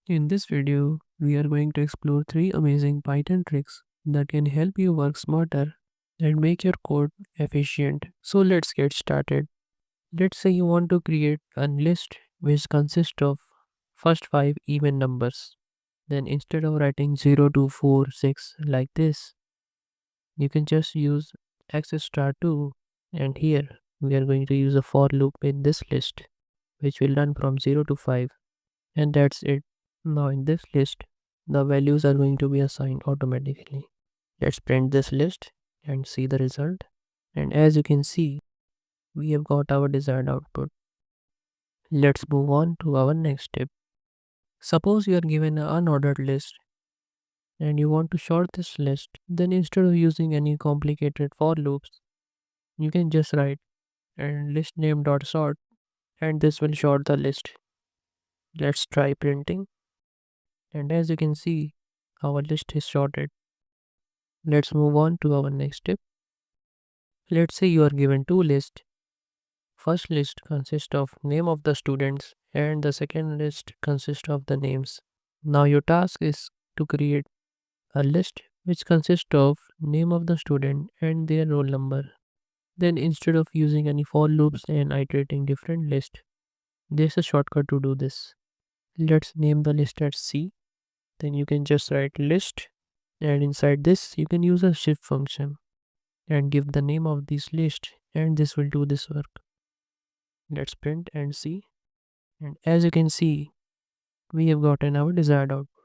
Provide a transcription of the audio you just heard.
In this video, we are going to explore three amazing Python tricks that can help you work smarter and make your code efficient. So let's get started. Let's say you want to create a list which consists of first five even numbers. Then instead of writing 0 to 4, 6 like this, you can just use x star 2, and here we are going to use a for loop in this list which will run from 0 to 5, and that's it. Now in this list the values are going to be assigned automatically. Let's print this list and see the result, and as you can see we have got our desired output. Let's move on to our next step. Suppose you are given an unordered list and you want to sort this list, then instead of using any complicated for loops, you can just write and list name dot sort, and this will sort the list. Let's try printing, and as you can see our list is sorted. Let's move on to our next step. Let's say you are given two lists. First list consists of name of the students and the second list consists of the names. Now your task is to create a list which consists of name of the student and their roll number. Then instead of using any for loops and iterating different lists, there's a shortcut to do this. Let's name the list as C. Then you can just write list, and inside this you can use a shift function and give the name of this list, and this will do this work. Let's print and see, and as you can see we have gotten our desired output.